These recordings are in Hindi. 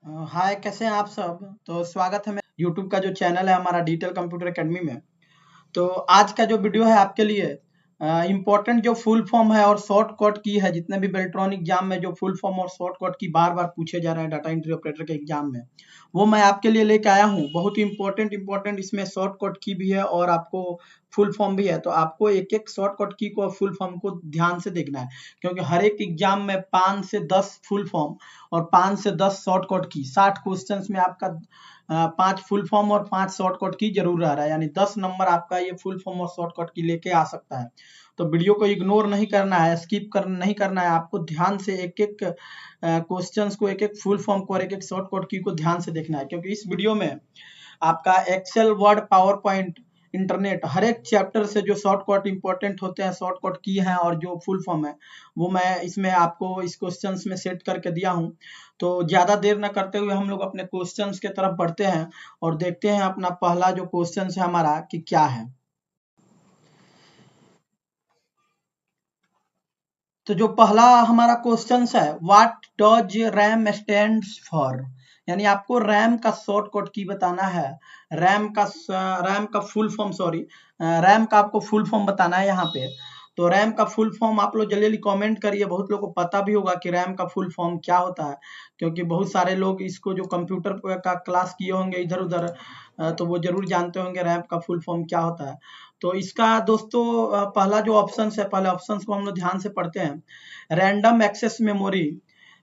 हाय, कैसे हैं आप सब। तो स्वागत है मेरे यूट्यूब का जो चैनल है हमारा डिजिटल कंप्यूटर एकेडमी में। तो आज का जो वीडियो है आपके लिए इम्पोर्टेंट जो फुल फॉर्म है और शॉर्टकट की है, जितने भी बेल्ट्रॉन एग्जाम में जो फुल फॉर्म और शॉर्टकट की बार बार पूछे जा रहे हैं डाटा एंट्री ऑपरेटर के एग्जाम में, वो मैं आपके लिए लेके आया हूँ। बहुत ही इम्पोर्टेंट इसमें शॉर्टकट की भी है और आपको फुल फॉर्म भी है। तो आपको एक एक शॉर्टकट की को फुल फॉर्म को ध्यान से देखना है, क्योंकि हर एक एग्जाम में 5 से 10 फुल फॉर्म और 5 से 10 शॉर्टकट की 60 क्वेश्चंस में आपका 5 फुल फॉर्म और 5 शॉर्टकट की जरूर आ रहा है, यानी 10 नंबर आपका ये फुल फॉर्म और शॉर्टकट की लेके आ सकता है। तो वीडियो को इग्नोर नहीं करना है, स्किप कर नहीं करना है, आपको ध्यान से एक एक क्वेश्चंस को, एक एक फुल फॉर्म को और एक एक शॉर्टकट की को ध्यान से देखना है, क्योंकि इस वीडियो में आपका Excel, Word, PowerPoint, internet, हर एक चैप्टर से जो शॉर्टकट इंपॉर्टेंट होते हैं, शॉर्टकट की हैं और जो फुल फॉर्म है, वो मैं इसमें आपको इस क्वेश्चंस में सेट करके दिया हूं। तो ज्यादा देर न करते हुए हम लोग अपने क्वेश्चंस के तरफ बढ़ते हैं और देखते हैं अपना पहला जो क्वेश्चन है हमारा कि क्या है। तो जो पहला हमारा क्वेश्चन है, what does RAM stands for, यानी आपको रैम का शॉर्टकट की बताना है। रैम का फुल फॉर्म, सॉरी, रैम का आपको फुल फॉर्म बताना है यहाँ पे। तो रैम का फुल फॉर्म आप लोग जल्दी जल्दी कमेंट करिए। बहुत लोगों को पता भी होगा कि रैम का फुल फॉर्म क्या होता है, क्योंकि बहुत सारे लोग इसको जो कंप्यूटर का क्लास किए होंगे इधर उधर, तो वो जरूर जानते होंगे रैम का फुल फॉर्म क्या होता है। तो इसका दोस्तों पहला जो ऑप्शन है, पहले ऑप्शन को हम लोग ध्यान से पढ़ते हैं। Random access memory,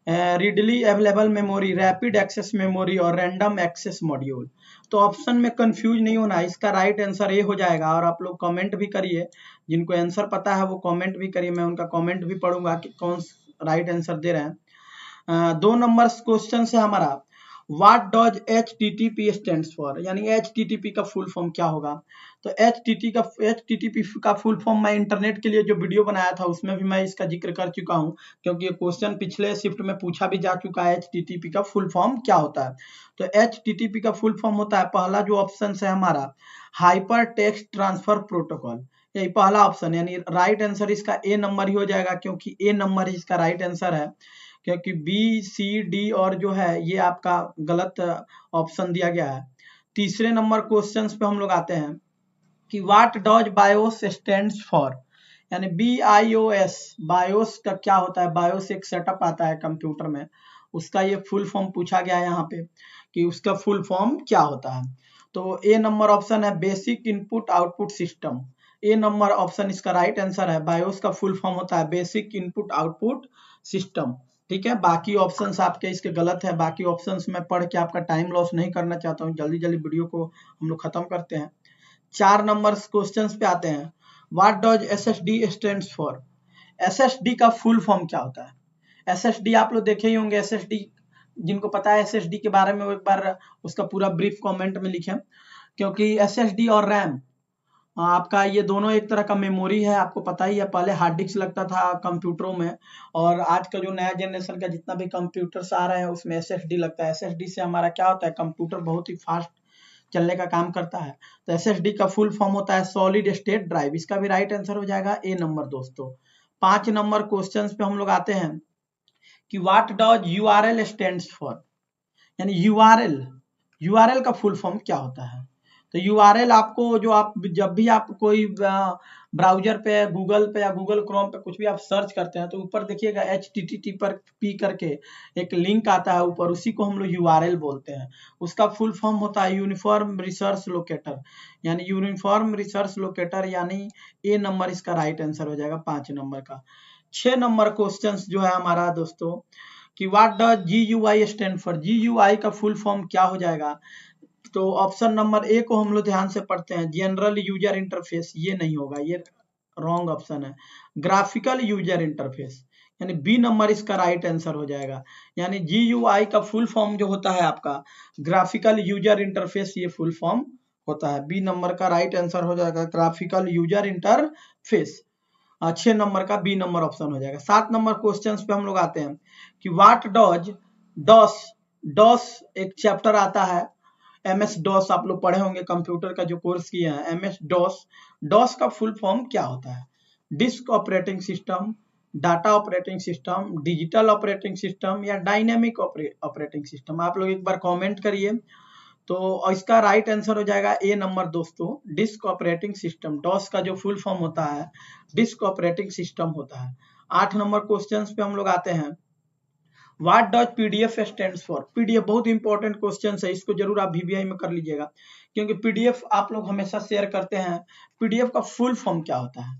readily available memory, rapid access memory और रैंडम एक्सेस मॉड्यूल। तो ऑप्शन में कंफ्यूज नहीं होना, इसका राइट आंसर ए हो जाएगा। और आप लोग कमेंट भी करिए, जिनको आंसर पता है वो कमेंट भी करिए, मैं उनका कमेंट भी पढ़ूंगा कि कौन राइट आंसर दे रहे हैं। 2 नंबर क्वेश्चन है हमारा, what does HTTP stands for, यानी HTTP का फुल फॉर्म क्या होगा। तो HTTP का फुल फॉर्म मैं इंटरनेट के लिए जो वीडियो बनाया था उसमें भी मैं इसका जिक्र कर चुका हूं, क्योंकि ये क्वेश्चन पिछले शिफ्ट में पूछा भी जा चुका है। HTTP का फुल फॉर्म क्या होता है। तो HTTP का फुल फॉर्म होता है, पहला जो ऑप्शन है हमारा, हाइपर टेक्स्ट ट्रांसफर प्रोटोकॉल। यही पहला ऑप्शन, यानी राइट आंसर इसका ए नंबर ही हो जाएगा, क्योंकि ए नंबर ही इसका राइट आंसर है। क्योंकि बी, सी, डी और जो है ये आपका गलत ऑप्शन दिया गया है। तीसरे नंबर क्वेश्चंस पे हम लोग आते हैं कि what does BIOS stands for, यानी BIOS, बायोस का क्या होता है। बायोस एक सेटअप आता है कंप्यूटर में, उसका ये फुल फॉर्म पूछा गया है यहाँ पे कि उसका फुल फॉर्म क्या होता है। तो ए नंबर ऑप्शन है बेसिक इनपुट आउटपुट सिस्टम। ए नंबर ऑप्शन इसका राइट आंसर है। बायोस का फुल फॉर्म होता है बेसिक इनपुट आउटपुट सिस्टम। ठीक है, बाकी ऑप्शंस आपके इसके गलत है। बाकी ऑप्शंस मैं पढ़ के आपका टाइम लॉस नहीं करना चाहता हूँ, जल्दी जल्दी वीडियो को हम लोग खत्म करते हैं। 4 नंबर क्वेश्चंस पे आते हैं, what does SSD stands for. SSD का फुल फॉर्म क्या होता है। SSD आप लोग देखे ही होंगे। SSD जिनको पता है SSD के बारे में वो एक बार उसका पूरा ब्रीफ कमेंट में लिखें, क्योंकि SSD और रैम आपका ये दोनों एक तरह का मेमोरी है। आपको पता ही है, पहले हार्ड डिस्क लगता था कंप्यूटरों में, और आज का जो नया जनरेशन का जितना भी कंप्यूटर्स आ रहे हैं उसमें SSD लगता है। SSD से हमारा क्या होता है, कंप्यूटर बहुत ही फास्ट चलने का काम करता है। तो SSD का फुल फॉर्म होता है सॉलिड स्टेट ड्राइव। इसका भी राइट आंसर हो जाएगा ए नंबर दोस्तों। 5 नंबर क्वेश्चंस पे हम लोग आते हैं कि what does URL stands for, यानी यूआरएल का फुल फॉर्म क्या होता है। तो यूआरएल आपको, जो आप जब भी आप कोई ब्राउजर पे, गूगल पे या गूगल क्रोम पे कुछ भी आप सर्च करते हैं तो ऊपर देखिएगा HTTP पर पी करके एक लिंक आता है ऊपर, उसी को हम लोग यूआरएल बोलते हैं। उसका फुल फॉर्म होता है यूनिफॉर्म रिसर्च लोकेटर, यानी यूनिफॉर्म रिसर्च लोकेटर, यानी ए नंबर इसका राइट आंसर हो जाएगा 5 नंबर का। 6 नंबर क्वेश्चन जो है हमारा दोस्तों कि what does GUI stand for. GUI का फुल फॉर्म क्या हो जाएगा। तो ऑप्शन नंबर ए को हम लोग ध्यान से पढ़ते हैं, जनरल यूजर इंटरफेस। ये नहीं होगा, ये रॉन्ग ऑप्शन है। ग्राफिकल यूजर इंटरफेस, यानी बी नंबर इसका राइट आंसर हो जाएगा। यानी GUI का फुल फॉर्म जो होता है आपका ग्राफिकल यूजर इंटरफेस, ये फुल फॉर्म होता है। बी नंबर का राइट आंसर हो जाएगा ग्राफिकल यूजर इंटरफेस। 6 नंबर का बी नंबर ऑप्शन हो जाएगा। 7 नंबर क्वेश्चंस पे हम लोग आते हैं कि व्हाट डज डॉस, डॉस एक चैप्टर आता है, MS डॉस आप लोग पढ़े होंगे, कंप्यूटर का जो कोर्स किए हैं MS डॉस। डॉस का फुल फॉर्म क्या होता है। Disk operating system, data operating system, digital operating system या डायनेमिक ऑपरेटिंग सिस्टम? आप लोग एक बार कमेंट करिए। तो इसका राइट आंसर हो जाएगा ए नंबर दोस्तों, डिस्क ऑपरेटिंग सिस्टम। डॉस का जो फुल फॉर्म होता है डिस्क ऑपरेटिंग सिस्टम होता है। 8 नंबर क्वेश्चन पे हम लोग आते हैं। What does PDF stands for? PDF बहुत इंपॉर्टेंट क्वेश्चन है, इसको जरूर आप वीवीआई में कर लीजिएगा, क्योंकि पीडीएफ आप लोग हमेशा शेयर करते हैं। पीडीएफ का फुल फॉर्म क्या होता है?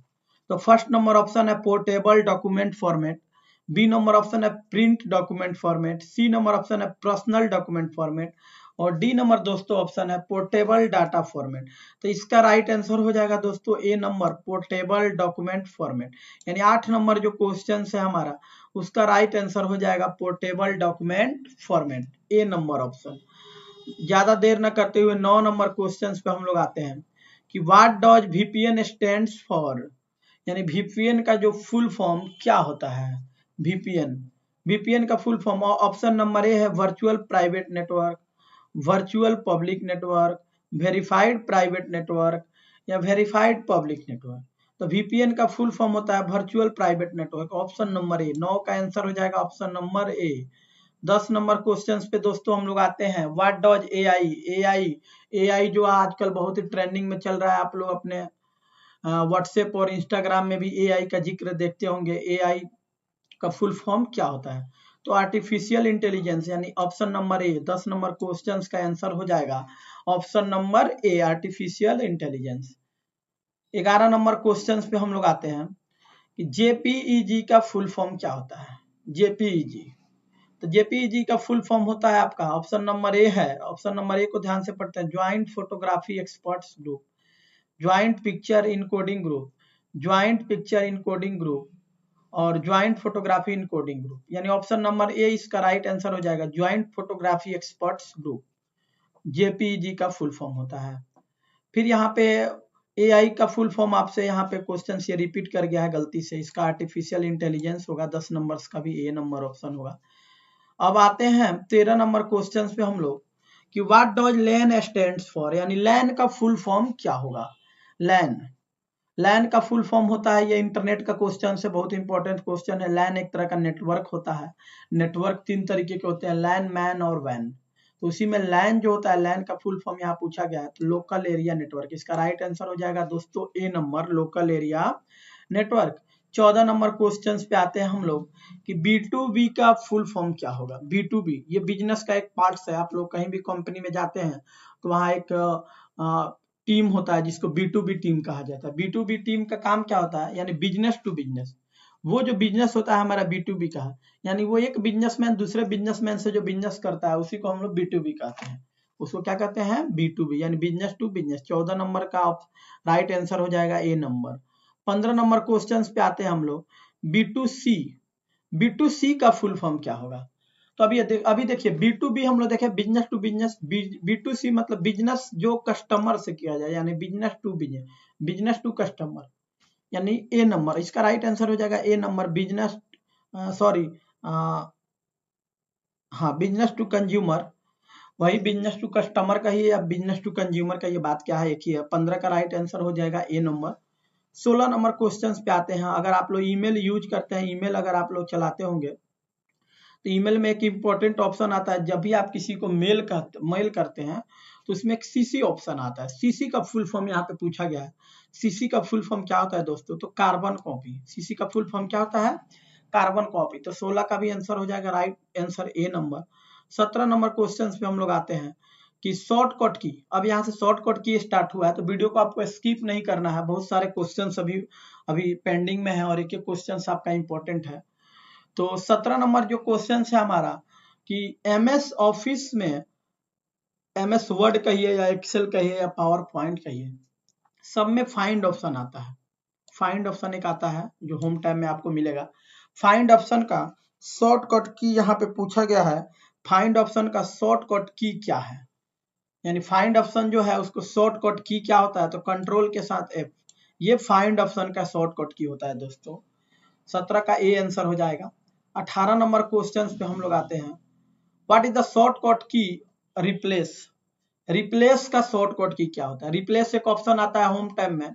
तो फर्स्ट नंबर ऑप्शन है portable document format, B number option है print document format, C number option है पर्सनल डॉक्यूमेंट फॉर्मेट और डी नंबर दोस्तों ऑप्शन है पोर्टेबल डाटा फॉर्मेट। तो इसका राइट आंसर हो जाएगा दोस्तों A number portable document format. यानी 8 नंबर जो क्वेश्चन है हमारा उसका राइट आंसर हो जाएगा पोर्टेबल डॉक्यूमेंट फॉर्मेट, ए नंबर ऑप्शन। ज्यादा देर न करते हुए 9 नंबर क्वेश्चन पे हम लोग आते हैं कि what does VPN stands for? यानी वीपीएन का जो फुल फॉर्म क्या होता है? वीपीएन का full form option number A है virtual private network, virtual public network, verified private network या वेरीफाइड पब्लिक नेटवर्क। तो वीपीएन का फुल फॉर्म होता है virtual private network, option number A. 9 का आंसर हो जाएगा option number A. 10 number questions पे दोस्तों हम लोग आते हैं। What does AI? एआई जो आजकल बहुत ही ट्रेंडिंग में चल रहा है, आप लोग अपने व्हाट्सएप और इंस्टाग्राम में भी एआई का जिक्र देखते होंगे। एआई का फुल फॉर्म क्या होता है? तो आर्टिफिशियल इंटेलिजेंस, यानी option number A. 10 number questions का आंसर हो जाएगा ऑप्शन नंबर ए, आर्टिफिशियल इंटेलिजेंस। 11 नंबर क्वेश्चंस पे हम लोग आते हैं कि जेपीईजी का फुल फॉर्म क्या होता है? जेपीईजी, तो जेपीईजी का फुल फॉर्म होता है आपका ऑप्शन नंबर ए है। ऑप्शन नंबर ए को ध्यान से पढ़ते हैं, joint photography experts group, joint picture encoding group, joint picture encoding group और ज्वाइंट फोटोग्राफी इनकोडिंग ग्रुप। यानी ऑप्शन नंबर ए इसका राइट आंसर हो जाएगा, joint photography experts group, JPEG का फुल फॉर्म होता है। फिर यहाँ पे एआई का फुल फॉर्म आपसे यहाँ पे क्वेश्चन ये रिपीट कर गया है गलती से, इसका आर्टिफिशियल इंटेलिजेंस होगा। 10 नंबर का भी ए नंबर ऑप्शन होगा। अब आते हैं 13 नंबर क्वेश्चन पे हम लोग कि what does LAN stands for? यानी लैन का फुल फॉर्म क्या होगा? लैन का फुल फॉर्म होता है, ये इंटरनेट का क्वेश्चन है, बहुत इंपॉर्टेंट क्वेश्चन है। लैन एक तरह का नेटवर्क होता है। नेटवर्क 3 तरीके के होते हैं, लैन, मैन और वैन। तो उसी में लैन जो होता है, लैन का फुल फॉर्म यहाँ पूछा गया है, तो लोकल एरिया नेटवर्क। इसका राइट आंसर हो जाएगा दोस्तों A number, local area network. 14 number questions पे आते हैं हम लोग कि B2B का फुल फॉर्म क्या होगा? B2B ये बिजनेस का एक पार्ट है। आप लोग कहीं भी कंपनी में जाते हैं तो वहाँ एक टीम होता है जिसको B2B टीम कहा जाता है। B2B टीम का काम क्या होता है? यानी बिजनेस टू बिजनेस। वो जो बिजनेस होता है हमारा B2B का है, यानी वो एक बिजनेसमैन दूसरे बिजनेसमैन से जो बिजनेस करता है उसी को हम लोग B2B कहते हैं। उसको क्या कहते हैं? B2B, यानी बिजनेस टू बिजनेस। 14 नंबर का राइट आंसर हो जाएगा ए नंबर। 15 नंबर क्वेश्चन पे आते हैं हम लोग, B2C। B2C का फुल फॉर्म क्या होगा? तो अभी देखिए B2B हम लोग देखें बिजनेस टू बिजनेस, B2C मतलब बिजनेस जो कस्टमर से किया जाए, यानी business to business, business to customer, यानी ए नंबर। इसका राइट आंसर हो जाएगा ए नंबर, बिजनेस सॉरी हाँ बिजनेस टू कंज्यूमर। वही बिजनेस टू कस्टमर का ही या बिजनेस टू कंज्यूमर का ये बात क्या है, एक ही है। 15 का राइट आंसर हो जाएगा ए नंबर। 16 नंबर क्वेश्चंस पे आते हैं। अगर आप लोग ईमेल यूज करते हैं, ईमेल अगर आप लोग चलाते होंगे तो ईमेल में एक इंपॉर्टेंट ऑप्शन आता है, जब भी आप किसी को मेल करते हैं तो उसमें एक सीसी ऑप्शन आता है। सीसी का फुल फॉर्म यहाँ पे पूछा गया है। सीसी का फुल फॉर्म क्या होता है दोस्तों? तो कार्बन कॉपी। सीसी का फुल फॉर्म क्या होता है? Carbon copy. तो 16 का भी आंसर हो जाएगा right answer A number. 17 number question पे हम लोग आते हैं कि शॉर्टकट की। अब यहाँ से शॉर्टकट की स्टार्ट हुआ है, तो वीडियो को आपको स्किप नहीं करना है। बहुत सारे क्वेश्चन अभी पेंडिंग में है और एक एक क्वेश्चन आपका इंपॉर्टेंट है। तो 17 नंबर जो क्वेश्चन है हमारा कि MS ऑफिस में, MS वर्ड कहिए या एक्सेल कहिए या पावर पॉइंट कहिए, सब में फाइंड ऑप्शन आता है। फाइंड ऑप्शन एक आता है जो होम टाइम में आपको मिलेगा। फाइंड ऑप्शन का शॉर्टकट की यहाँ पे पूछा गया है। फाइंड ऑप्शन का शॉर्टकट की क्या है? यानी फाइंड ऑप्शन जो है उसको शॉर्टकट की क्या होता है? तो कंट्रोल के साथ F, ये फाइंड ऑप्शन का शॉर्टकट की होता है दोस्तों। 17 का ए आंसर हो जाएगा। 18 नंबर क्वेश्चन पे हम लोग आते हैं, व्हाट इज द शॉर्टकट की रिप्लेस? रिप्लेस का शॉर्टकट की क्या होता है? रिप्लेस एक ऑप्शन आता है होम टाइम में,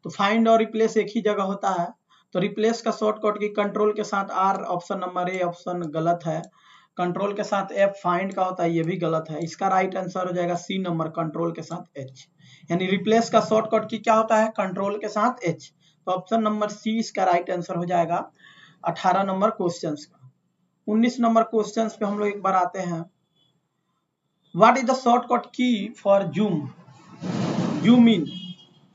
तो फाइंड और रिप्लेस एक ही जगह होता है। तो रिप्लेस का शॉर्टकट की कंट्रोल के साथ R, option number A option गलत है। कंट्रोल के साथ एफ फाइंड का होता है, ये भी गलत है। इसका राइट आंसर हो जाएगा सी नंबर, कंट्रोल के साथ एच। यानी रिप्लेस का शॉर्टकट की क्या होता है, कंट्रोल के साथ एच। तो ऑप्शन नंबर सी इसका राइट आंसर हो जाएगा 18 नंबर क्वेश्चन का। 19 नंबर क्वेश्चन पे हम लोग एक बार आते हैं। व्हाट इज द शॉर्टकट की फॉर जूम इन?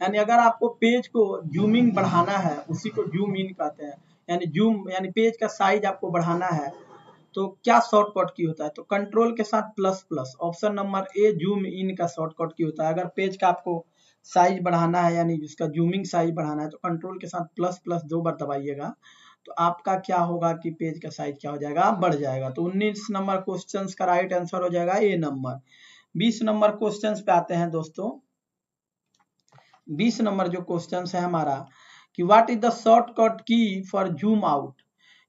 यानी अगर आपको पेज को जूमिंग बढ़ाना है, उसी को जूम इन कहते हैं। यानी जूम यानी पेज का साइज आपको बढ़ाना है, तो क्या शॉर्टकट की होता है, तो कंट्रोल के साथ plus plus. Option number A zoom in का शॉर्टकट की होता है। अगर पेज का आपको साइज बढ़ाना है, यानी जिसका जूमिंग साइज बढ़ाना है, तो कंट्रोल के साथ प्लस प्लस 2 बार दबाइएगा, तो आपका क्या होगा कि पेज का साइज क्या हो जाएगा, बढ़ जाएगा। तो 19 नंबर क्वेश्चन का राइट आंसर हो जाएगा ए नंबर। 20 नंबर क्वेश्चन पे आते हैं दोस्तों। 20 नंबर जो क्वेश्चन है हमारा कि व्हाट इज द शॉर्टकट की फॉर जूम आउट?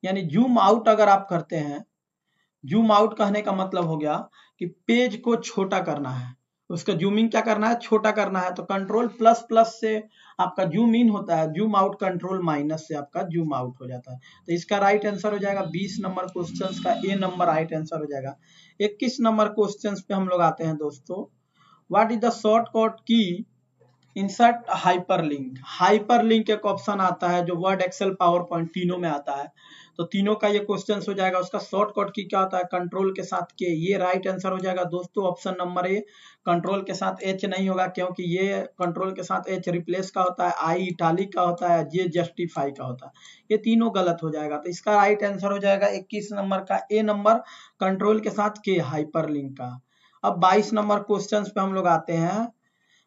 यानी जूम आउट अगर आप करते हैं, जूम आउट कहने का मतलब हो गया कि पेज को छोटा करना है, उसका जूमिंग क्या करना है, छोटा करना है। तो कंट्रोल प्लस प्लस से आपका जूम इन होता है, जूम आउट कंट्रोल माइनस से आपका जूम आउट हो जाता है। तो इसका राइट आंसर हो जाएगा 20 नंबर क्वेश्चन का ए नंबर राइट आंसर हो जाएगा। 21 नंबर क्वेश्चन पे हम लोग आते हैं दोस्तों। व्हाट इज द शॉर्टकट की इंसर्ट हाइपरलिंक? हाइपरलिंक एक ऑप्शन आता है जो वर्ड, एक्सेल, पावर पॉइंट तीनों में आता है। तो तीनों का ये क्वेश्चन हो जाएगा। उसका शॉर्टकट की क्या होता है, कंट्रोल के साथ के। ये राइट आंसर हो जाएगा दोस्तों ऑप्शन नंबर ए। कंट्रोल के साथ एच नहीं होगा, क्योंकि ये कंट्रोल के साथ एच रिप्लेस का होता है, आई इटालिक का होता है, जे जस्टिफाई का होता है। ये तीनों गलत हो जाएगा। तो इसका राइट आंसर हो जाएगा 21 नंबर का ए नंबर, कंट्रोल के साथ के, हाइपरलिंक का। अब 22 नंबर क्वेश्चन पे हम लोग आते हैं।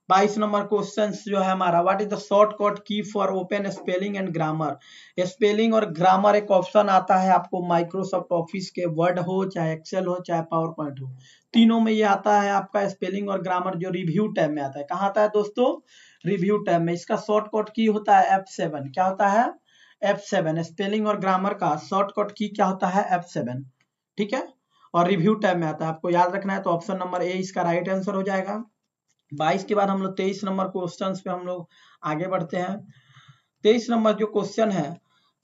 22 नंबर क्वेश्चन जो है हमारा, व्हाट इज द शॉर्टकट की for open spelling and grammar? Spelling और ग्रामर एक ऑप्शन आता है आपको माइक्रोसॉफ्ट ऑफिस के, वर्ड हो चाहे एक्सेल हो चाहे पावर पॉइंट हो, तीनों में ये आता है आपका स्पेलिंग और ग्रामर, जो रिव्यू टैब में आता है। कहाँ आता है दोस्तों, रिव्यू टैब में। इसका शॉर्टकट की होता है F7। क्या होता है, F7। स्पेलिंग और ग्रामर का शॉर्टकट की क्या होता है, F7। ठीक है, और रिव्यू टैब में आता है, आपको याद रखना है। तो ऑप्शन नंबर ए इसका राइट आंसर हो जाएगा। 22 के बाद हम लोग 23 नंबर क्वेश्चन पे हम लोग आगे बढ़ते हैं। 23 नंबर जो क्वेश्चन है,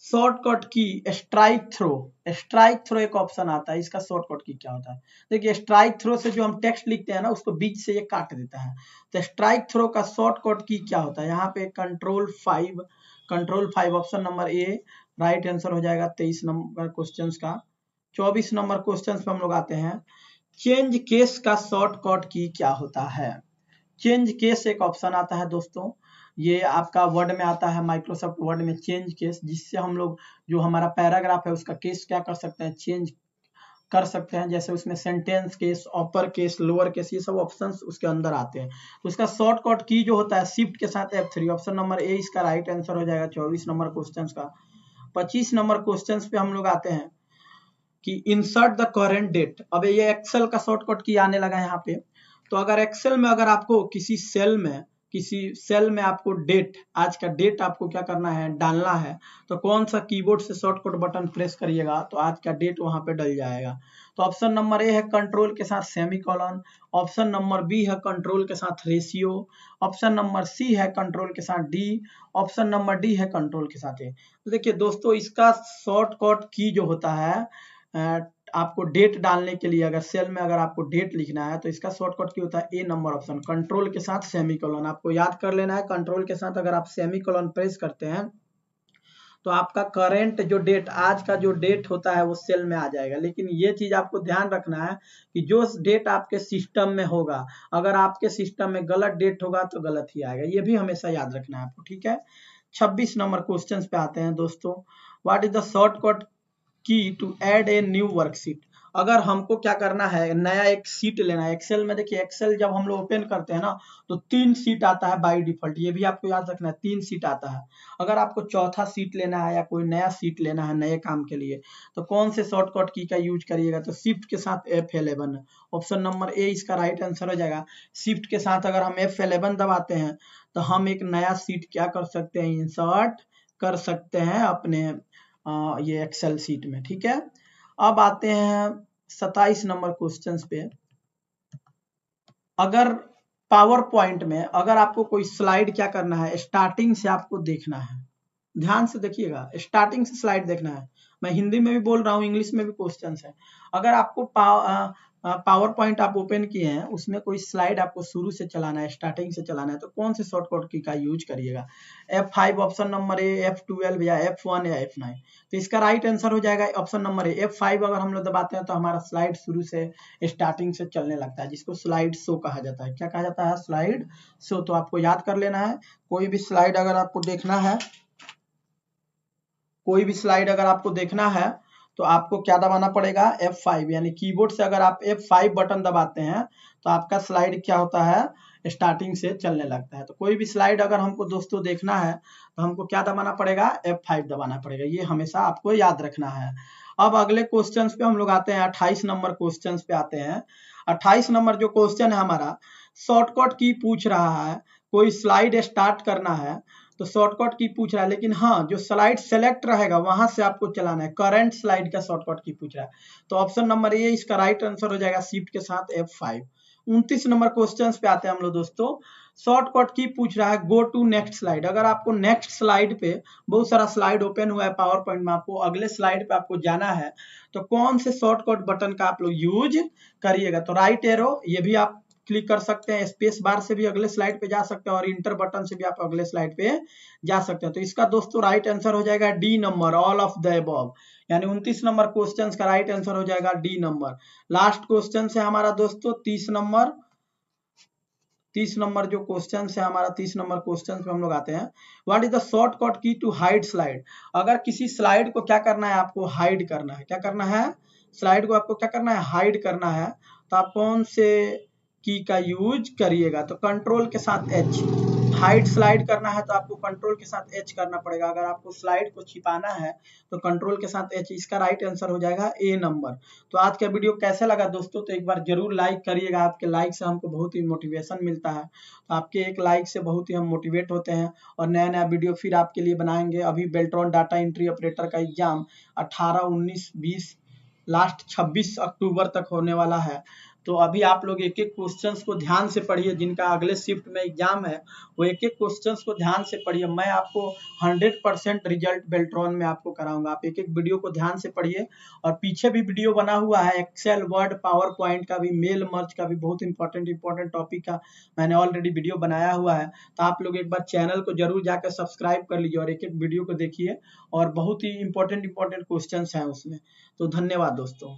शॉर्टकट की स्ट्राइक थ्रो। स्ट्राइक थ्रो एक ऑप्शन आता है, इसका शॉर्टकट की क्या होता है? देखिए, स्ट्राइक थ्रो से जो हम टेक्स्ट लिखते हैं ना, उसको बीच से ये काट देता है। तो स्ट्राइक थ्रो का शॉर्टकट की क्या होता है? यहाँ पे कंट्रोल 5 ऑप्शन नंबर ए राइट आंसर हो जाएगा 23 नंबर क्वेश्चन का। 24 नंबर क्वेश्चन पे हम लोग आते हैं। चेंज केस का शॉर्टकट की क्या होता है? चेंज केस एक ऑप्शन आता है दोस्तों, ये आपका वर्ड में आता है, माइक्रोसॉफ्ट वर्ड में चेंज केस, जिससे हम लोग जो हमारा पैराग्राफ है उसका केस क्या कर सकते हैं, चेंज कर सकते हैं। जैसे उसमें sentence case, upper case, lower case, ये सब ऑप्शंस उसके अंदर आते हैं। तो उसका शॉर्टकट की जो होता है शिफ्ट के साथ F3, ऑप्शन नंबर ए इसका राइट आंसर हो जाएगा 24 नंबर क्वेश्चन का। 25 नंबर क्वेश्चन पे हम लोग आते हैं कि इंसर्ट द करेंट डेट। अब ये एक्सेल का शॉर्टकट की आने लगा यहाँ पे। तो अगर एक्सेल में अगर आपको किसी सेल में आपको डेट, आज का डेट आपको क्या करना है, डालना है, तो कौन सा कीबोर्ड से शॉर्टकट बटन प्रेस करिएगा तो आज का डेट वहां पे डल जाएगा। तो ऑप्शन नंबर ए है कंट्रोल के साथ सेमीकोलन, ऑप्शन नंबर बी है कंट्रोल के साथ रेशियो, ऑप्शन नंबर सी है कंट्रोल के साथ डी, ऑप्शन नंबर डी है कंट्रोल के साथ ए। तो देखिए दोस्तों, इसका शॉर्टकट की जो होता है, आपको डेट डालने के लिए, अगर सेल में अगर आपको डेट लिखना है, तो इसका शॉर्टकट क्या होता है, ए नंबर ऑप्शन, कंट्रोल के साथ सेमीकोलन। आपको याद कर लेना है, कंट्रोल के साथ अगर आप सेमीकोलन प्रेस करते हैं तो आपका करंट जो डेट, आज का जो डेट होता है वो सेल में आ जाएगा। लेकिन ये चीज आपको ध्यान रखना है कि जो डेट आपके सिस्टम में होगा, अगर आपके सिस्टम में गलत डेट होगा तो गलत ही आएगा, ये भी हमेशा याद रखना है आपको। ठीक है, 26 नंबर क्वेश्चन पे आते हैं दोस्तों। What is the shortcut key to add a new worksheet? अगर हमको क्या करना है, नया एक सीट लेना है एक्सेल में। देखिए, एक्सेल जब हम लोग ओपन करते हैं ना, तो 3 सीट आता है बाय डिफॉल्ट, ये भी आपको याद रखना है, 3 सीट आता है। अगर आपको चौथा सीट लेना है या कोई नया सीट लेना है नए काम के लिए, तो कौन से शॉर्टकट की का यूज करिएगा, तो शिफ्ट के साथ F11, ऑप्शन नंबर ए इसका राइट आंसर हो जाएगा। शिफ्ट के साथ अगर हम F11 दबाते हैं तो हम एक नया सीट क्या कर सकते हैं, इंसर्ट कर सकते हैं अपने ये एक्सेल सीट में। ठीक है, अब आते हैं 27 नंबर क्वेश्चंस पे। अगर पावर पॉइंट में अगर आपको कोई स्लाइड क्या करना है, स्टार्टिंग से आपको देखना है, ध्यान से देखिएगा, स्टार्टिंग से स्लाइड देखना है। मैं हिंदी में भी बोल रहा हूँ, इंग्लिश में भी क्वेश्चन है। अगर आपको पावर पॉइंट आप ओपन किए हैं, उसमें कोई स्लाइड आपको शुरू से चलाना है, स्टार्टिंग से चलाना है, तो कौन से शॉर्टकट की का यूज करिएगा? F5 ऑप्शन नंबर ए, F12 या F1 या F9। तो इसका राइट आंसर हो जाएगा ऑप्शन नंबर ए, F5। अगर हम लोग दबाते हैं तो हमारा स्लाइड शुरू से स्टार्टिंग से चलने लगता है, जिसको स्लाइड शो कहा जाता है। क्या कहा जाता है? Slide show. तो आपको याद कर लेना है। कोई भी स्लाइड अगर आपको देखना है, कोई भी स्लाइड अगर आपको देखना है तो आपको क्या दबाना पड़ेगा? F5। यानी कीबोर्ड से अगर आप F5 बटन दबाते हैं तो आपका स्लाइड क्या होता है? स्टार्टिंग से चलने लगता है। तो कोई भी स्लाइड अगर हमको दोस्तों देखना है तो हमको क्या दबाना पड़ेगा? F5 दबाना पड़ेगा। ये हमेशा आपको याद रखना है। अब अगले क्वेश्चन पे हम लोग आते हैं, 28 नंबर क्वेश्चन पे आते हैं। 28 नंबर जो क्वेश्चन है हमारा, शॉर्टकट की पूछ रहा है। कोई स्लाइड स्टार्ट करना है तो शॉर्टकट की पूछ रहा है, लेकिन हाँ, जो स्लाइड सेलेक्ट रहेगा वहां से आपको चलाना है। करंट स्लाइड का शॉर्टकट की पूछ रहा है, तो ऑप्शन नंबर ए इसका राइट आंसर हो जाएगा, शिफ्ट के साथ F5। 29 नंबर क्वेश्चन पे आते हैं हम लोग दोस्तों। शॉर्टकट की पूछ रहा है, गो टू नेक्स्ट स्लाइड। अगर आपको नेक्स्ट स्लाइड पे बहुत सारा स्लाइड ओपन हुआ है पावर पॉइंट में, आपको अगले स्लाइड पे आपको जाना है, तो कौन से शॉर्टकट बटन का आप लोग यूज करिएगा? तो राइट एरो, ये भी आप क्लिक कर सकते हैं, स्पेस बार से भी अगले स्लाइड पे जा सकते हैं, और इंटर बटन से भी आप अगले स्लाइड पे जा सकते हैं। तो इसका दोस्तों राइट आंसर हो जाएगा D number, all of the above. यानी 29 नंबर क्वेश्चन का राइट आंसर हो जाएगा डी नंबर। लास्ट क्वेश्चन है हमारा दोस्तों 30 नंबर। 30 नंबर जो क्वेश्चन है हमारा, 30 नंबर क्वेश्चन पे हम लोग आते हैं। What is the shortcut key to hide slide? अगर किसी स्लाइड को क्या करना है? आपको हाइड करना है। क्या करना है? स्लाइड को आपको क्या करना है? हाइड करना है। तो आप कौन से की का यूज करिएगा? तो कंट्रोल के साथ एच। हाइड स्लाइड करना है तो आपको कंट्रोल के साथ एच करना पड़ेगा। अगर आपको स्लाइड को छिपाना है तो कंट्रोल के साथ एच। इसका राइट आंसर हो जाएगा ए नंबर। तो आज का वीडियो कैसे लगा दोस्तों? तो एक बार जरूर लाइक करिएगा। आपके लाइक से हमको बहुत ही मोटिवेशन मिलता है। तो आपके एक लाइक से बहुत ही हम मोटिवेट होते हैं और नया नया वीडियो फिर आपके लिए बनाएंगे। अभी बेल्ट्रॉन डाटा एंट्री ऑपरेटर का एग्जाम 18, 19, 20, लास्ट 26 अक्टूबर तक होने वाला है। तो अभी आप लोग एक एक क्वेश्चंस को ध्यान से पढ़िए। जिनका अगले शिफ्ट में एग्जाम है वो एक एक क्वेश्चंस को ध्यान से पढ़िए। मैं आपको 100% रिजल्ट बेल्ट्रॉन में आपको कराऊंगा। आप एक एक वीडियो को ध्यान से पढ़िए। और पीछे भी वीडियो बना हुआ है, एक्सेल, वर्ड, पावर पॉइंट का भी, मेल मर्ज का भी, बहुत इंपॉर्टेंट टॉपिक का मैंने ऑलरेडी वीडियो बनाया हुआ है। तो आप लोग एक बार चैनल को जरूर जाकर सब्सक्राइब कर लीजिए और एक एक वीडियो को देखिए। और बहुत ही इंपॉर्टेंट क्वेश्चन है उसमें। तो धन्यवाद दोस्तों।